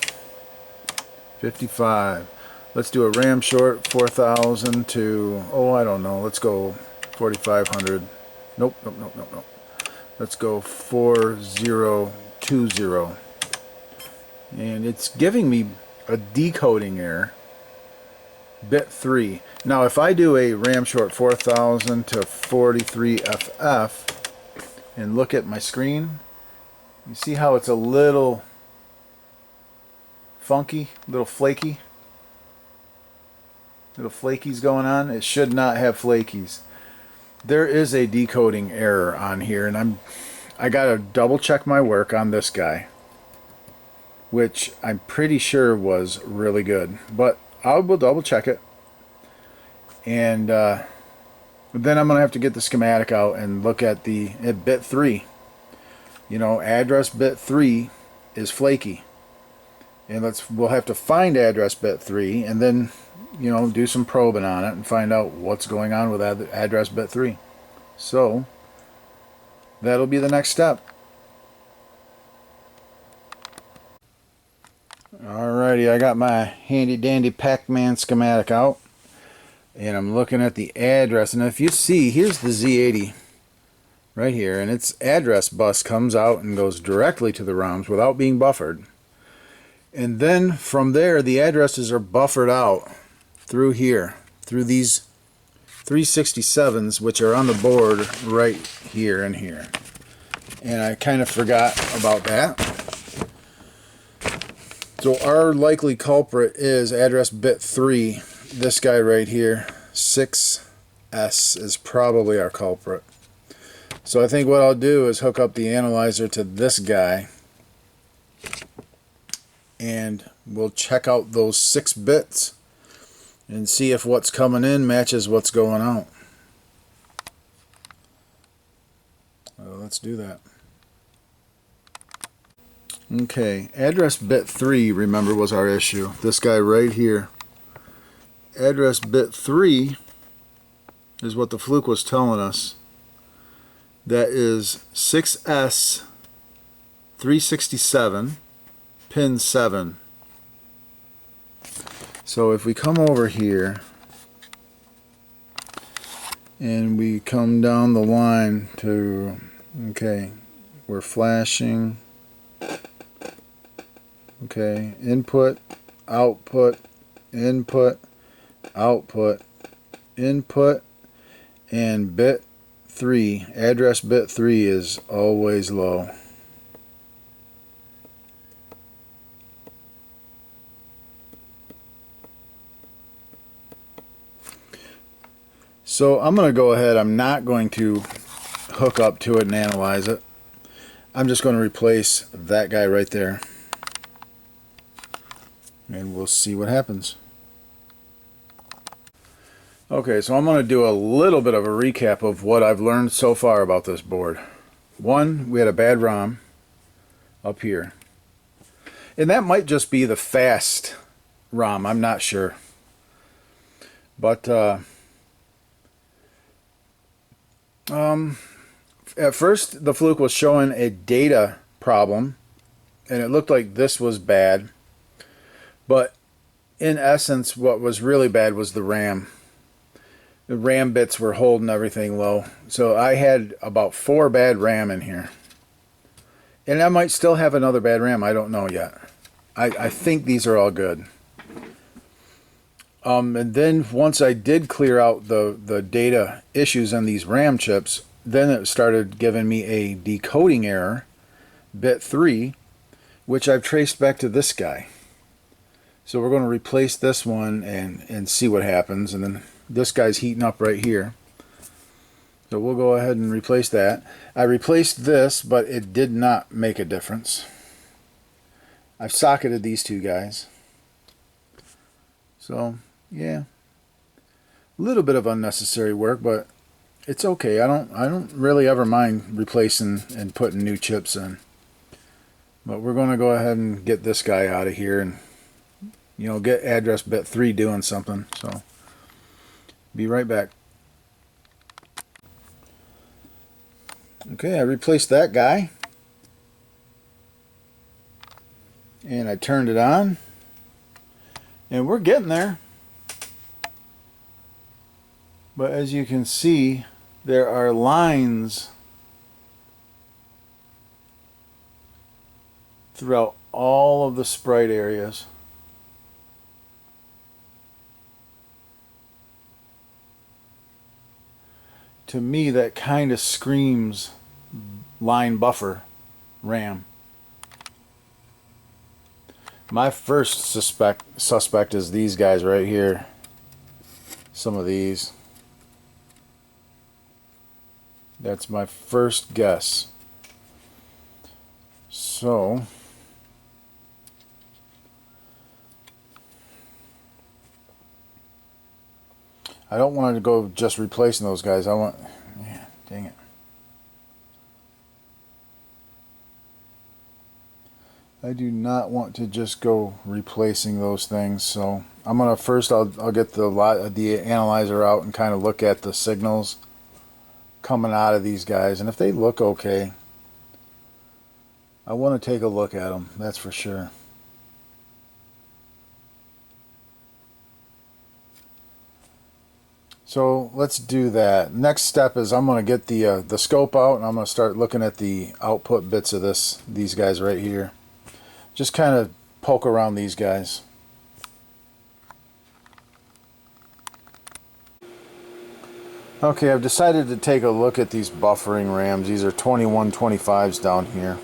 55. Let's do a RAM short, 4,000 to, oh, I don't know, let's go 4,500. Nope. Let's go 4020. And it's giving me a decoding error. Bit 3. Now if I do a RAM short 4,000 to 43 FF and look at my screen, you see how it's a little funky, a little flaky? Little flakies going on. It should not have flakies. There is a decoding error on here, and I gotta double check my work on this guy, which I'm pretty sure was really good, but I will double check it. And then I'm gonna have to get the schematic out and look at bit 3. You know, address bit 3 is flaky, and we'll have to find address bit 3 and then, you know, do some probing on it and find out what's going on with address bit 3. So that'll be the next step. Alrighty, I got my handy dandy Pac-Man schematic out, and I'm looking at the address, and if you see, here's the Z80 right here, and its address bus comes out and goes directly to the ROMs without being buffered. And then from there, the addresses are buffered out through here, through these 367s, which are on the board right here and here. And I kind of forgot about that. So our likely culprit is address bit 3. This guy right here, 6S, is probably our culprit. So I think what I'll do is hook up the analyzer to this guy, and we'll check out those 6 bits and see if what's coming in matches what's going out. Let's do that. Okay, address bit 3, remember, was our issue. This guy right here. Address bit 3 is what the Fluke was telling us. That is 6S 367 pin 7. So if we come over here and we come down the line to, okay, we're flashing, okay, input, output, input, output, input, and bit 3, address bit 3 is always low. So I'm going to go ahead, I'm not going to hook up to it and analyze it. I'm just going to replace that guy right there, and we'll see what happens. Okay, so I'm going to do a little bit of a recap of what I've learned so far about this board. One, we had a bad ROM up here, and that might just be the fast ROM, I'm not sure. But at first the Fluke was showing a data problem, and it looked like this was bad, but in essence what was really bad was the RAM. The RAM bits were holding everything low. So I had about 4 bad RAM in here, and I might still have another bad RAM, I don't know yet. I think these are all good. And then once I did clear out the data issues on these RAM chips, then it started giving me a decoding error, bit 3, which I've traced back to this guy. So we're going to replace this one and see what happens. And then this guy's heating up right here. So we'll go ahead and replace that. I replaced this, but it did not make a difference. I've socketed these two guys. So, yeah. A little bit of unnecessary work, but it's okay. I don't really ever mind replacing and putting new chips in. But we're going to go ahead and get this guy out of here and, you know, get address bit 3 doing something. So, be right back. Okay, I replaced that guy. And I turned it on. And we're getting there. But as you can see, there are lines throughout all of the sprite areas. To me, that kind of screams line buffer RAM. My first suspect is these guys right here. Some of these. That's my first guess. So I don't want to go just replacing those guys. I want, yeah, dang it. I do not want to just go replacing those things. So I'm gonna first I'll get the analyzer out and kind of look at the signals coming out of these guys, and if they look okay, I want to take a look at them. That's for sure. So let's do that. Next step is I'm going to get the scope out, and I'm going to start looking at the output bits of these guys right here. Just kind of poke around these guys. Okay, I've decided to take a look at these buffering RAMs. These are 2125s down here.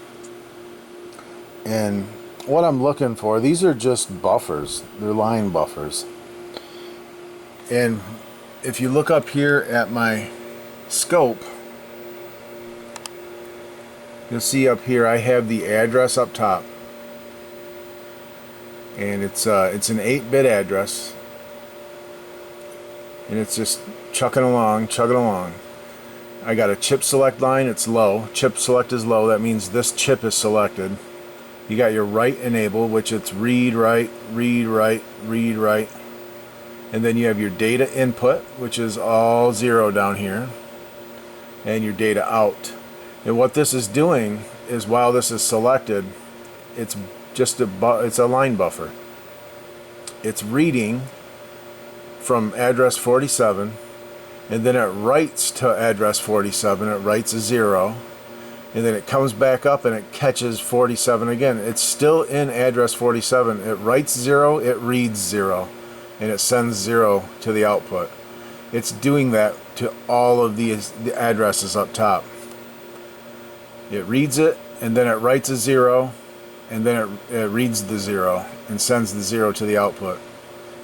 And what I'm looking for, these are just buffers. They're line buffers. And if you look up here at my scope, you'll see up here I have the address up top. And it's an 8-bit address. And it's just chugging along. I got a chip select line, it's low. Chip select is low, that means this chip is selected. You got your write enable, which it's read, write, read, write, read, write. And then you have your data input, which is all 0 down here. And your data out. And what this is doing is while this is selected, it's just it's a line buffer. It's reading from address 47, and then it writes to address 47. It writes a 0, and then it comes back up and it catches 47 again. It's still in address 47. It writes 0, it reads 0, and it sends 0 to the output. It's doing that to all of the addresses up top. It reads it, and then it writes a 0, and then it reads the 0 and sends the 0 to the output.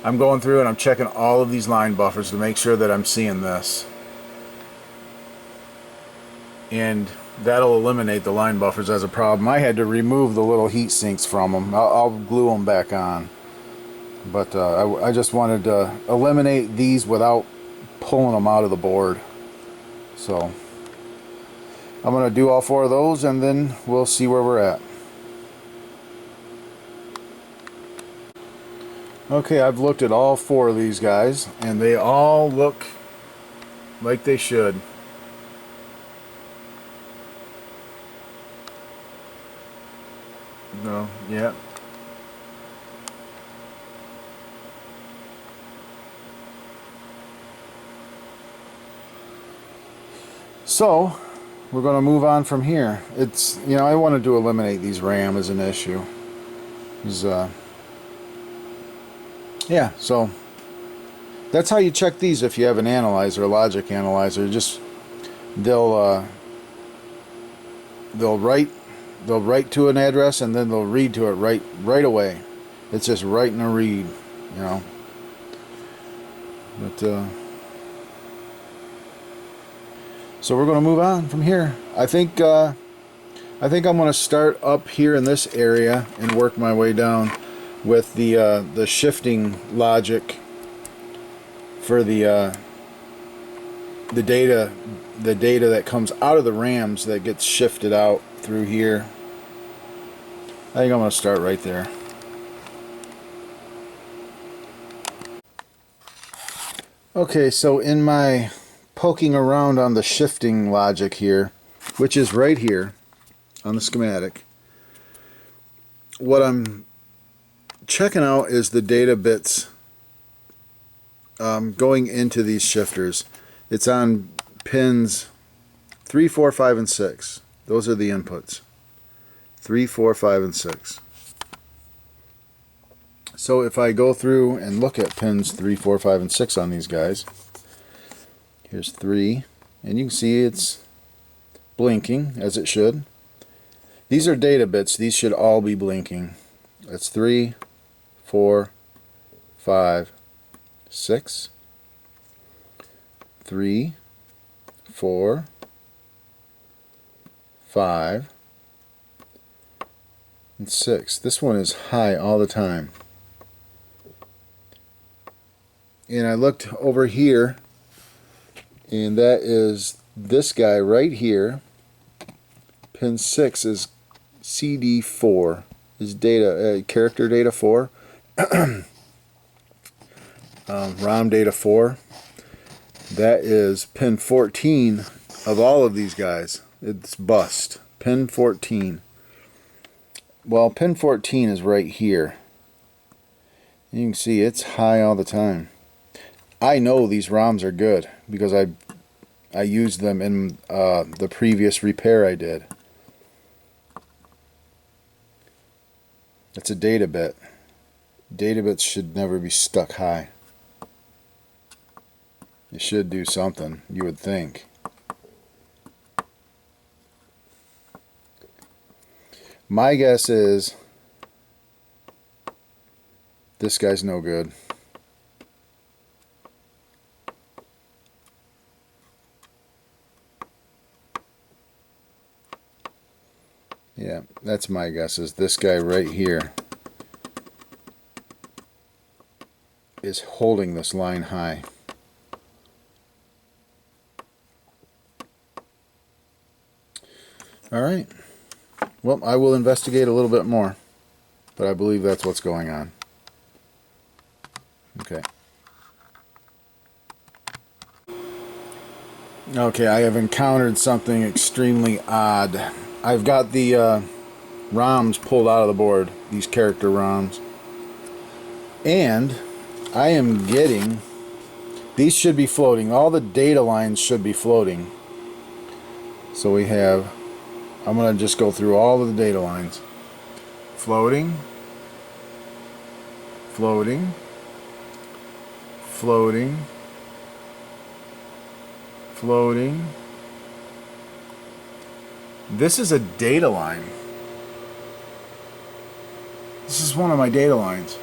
I'm going through and I'm checking all of these line buffers to make sure that I'm seeing this. And that'll eliminate the line buffers as a problem. I had to remove the little heat sinks from them. I'll glue them back on. But I just wanted to eliminate these without pulling them out of the board. So I'm going to do all 4 of those, and then we'll see where we're at. Okay, I've looked at all 4 of these guys, and they all look like they should. No, yeah. So, we're going to move on from here. It's, you know, I wanted to eliminate these RAM as an issue. Yeah, so that's how you check these if you have an analyzer, a logic analyzer. Just they'll write to an address, and then they'll read to it right away. It's just writing a read, you know. But so we're going to move on from here. I think I'm going to start up here in this area and work my way down with the shifting logic for the data that comes out of the RAMs that gets shifted out through here. I think I'm going to start right there. Okay, so in my poking around on the shifting logic here, which is right here on the schematic, what I'm checking out is the data bits going into these shifters. It's on pins 3, 4, 5, and 6. Those are the inputs. 3, 4, 5, and 6. So if I go through and look at pins 3, 4, 5, and 6 on these guys, here's 3, and you can see it's blinking as it should. These are data bits. These should all be blinking. That's 3, 4, 5, 6, 3, 4, 5, and 6. This one is high all the time. And I looked over here, and that is this guy right here. Pin 6 is CD4, is data character data 4, ROM data 4. That is pin 14 of all of these guys. It's bust. Pin 14. Well, pin 14 is right here. You can see it's high all the time. I know these ROMs are good because I used them in the previous repair I did. It's a data bit. Data bits should never be stuck high. It should do something, you would think. My guess is this guy's no good. Yeah, that's my guess, is this guy right here is holding this line high. Alright, well, I will investigate a little bit more, but I believe that's what's going on. Okay. Okay, I have encountered something extremely odd. I've got the ROMs pulled out of the board, these character ROMs, and I am getting, these should be floating, all the data lines should be floating. So we have, I'm going to just go through all of the data lines. Floating, floating, floating, floating. This is a data line. This is one of my data lines.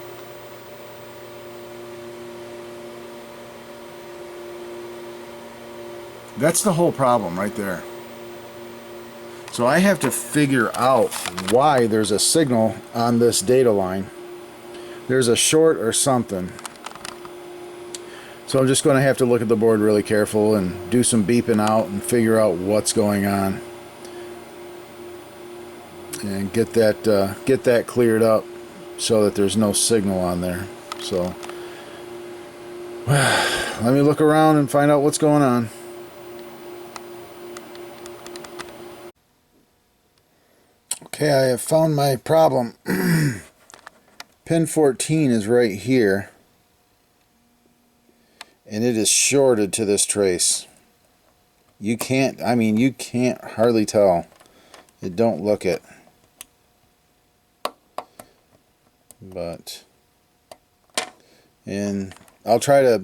That's the whole problem right there. So I have to figure out why there's a signal on this data line. There's a short or something. So I'm just going to have to look at the board really careful and do some beeping out and figure out what's going on. And get that cleared up so that there's no signal on there. So let me look around and find out what's going on. Okay, I have found my problem. Pin 14 is right here, and it is shorted to this trace. You can't hardly tell. It don't look it. But, and I'll try to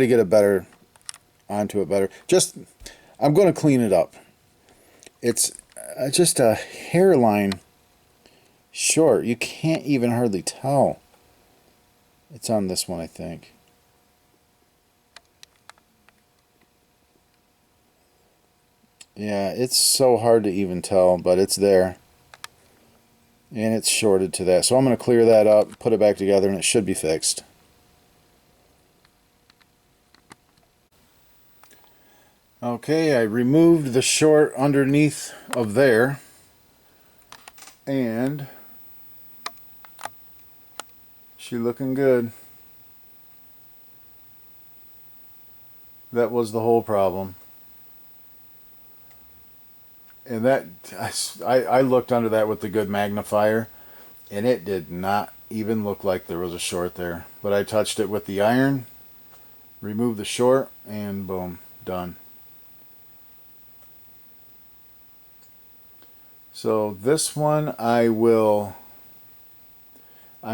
get it better onto it better. Just, I'm going to clean it up. It's just a hairline short. You can't even hardly tell. It's on this one, I think. Yeah, it's so hard to even tell, but it's there. And it's shorted to that. So I'm going to clear that up, put it back together, and it should be fixed. Okay, I removed the short underneath of there. And she looking good. That was the whole problem. And that, I looked under that with the good magnifier, and it did not even look like there was a short there. But I touched it with the iron, removed the short, and boom, done. So this one I'm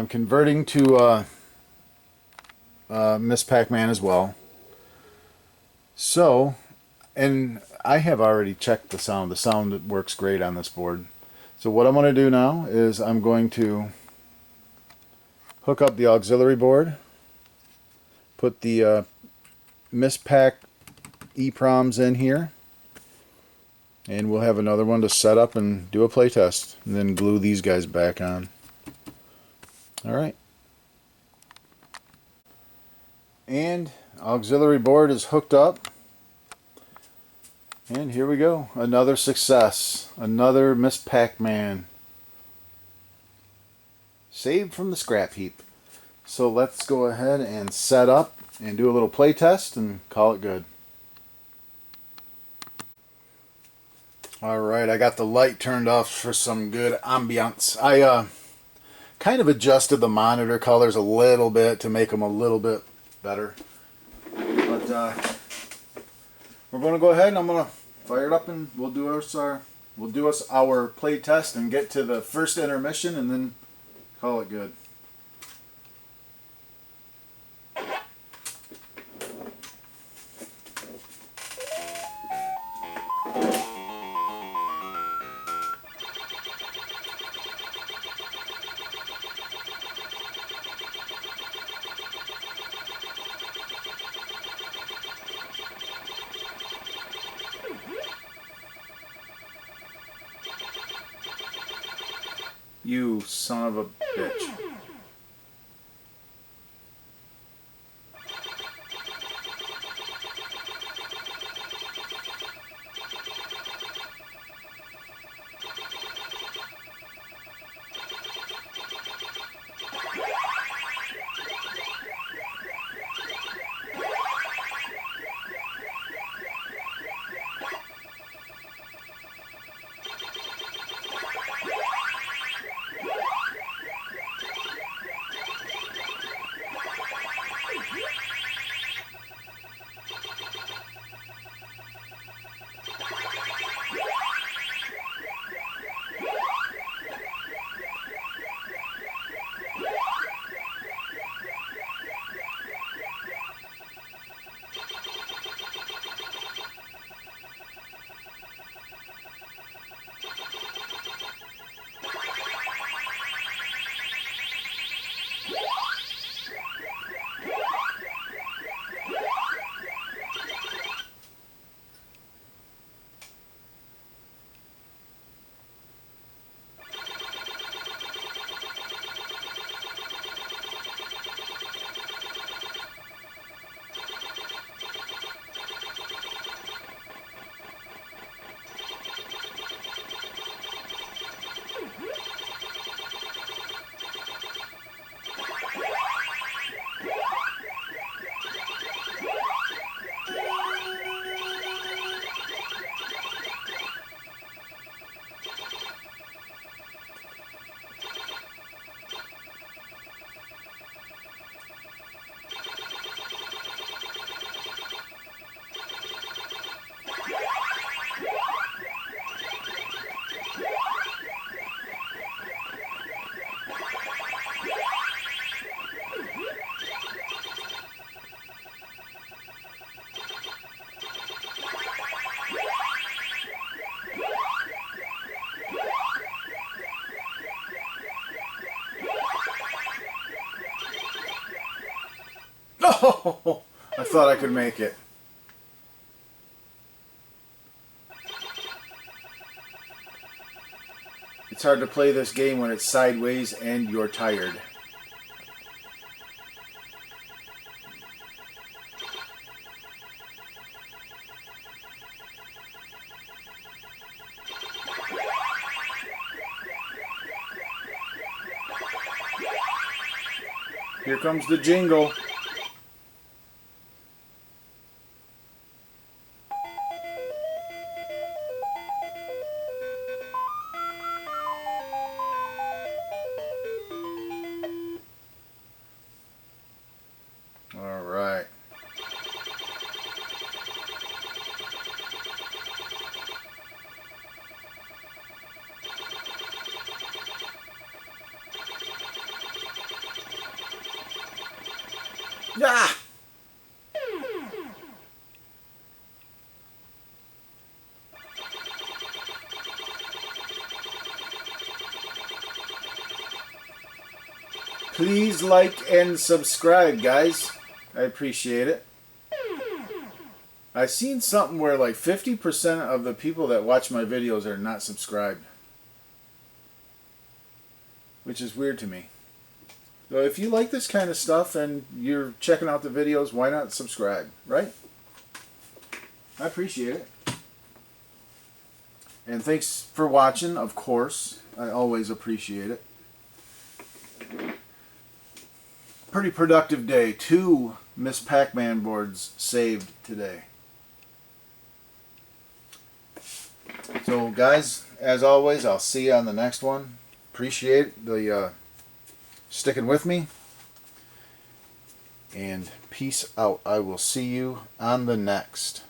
converting to Miss Pac-Man as well. So, and I have already checked the sound. The sound works great on this board. So what I'm going to do now is I'm going to hook up the auxiliary board, put the Miss Pac EPROMs in here, and we'll have another one to set up and do a play test, and then glue these guys back on. Alright. And auxiliary board is hooked up. And here we go. Another success. Another Miss Pac-Man. Saved from the scrap heap. So let's go ahead and set up and do a little play test and call it good. Alright, I got the light turned off for some good ambiance. I kind of adjusted the monitor colors a little bit to make them a little bit better. But we're going to go ahead and I'm going to fire it up and we'll do our play test and get to the first intermission and then call it good. You son of a bitch. No! I thought I could make it. It's hard to play this game when it's sideways and you're tired. Here comes the jingle. All right. Ah! Please like and subscribe, guys. I appreciate it. I've seen something where like 50% of the people that watch my videos are not subscribed. Which is weird to me. So if you like this kind of stuff and you're checking out the videos, why not subscribe, right? I appreciate it. And thanks for watching, of course. I always appreciate it. Pretty productive day. 2 Miss Pac-Man boards saved today. So guys, as always, I'll see you on the next one. Appreciate the sticking with me. And peace out. I will see you on the next.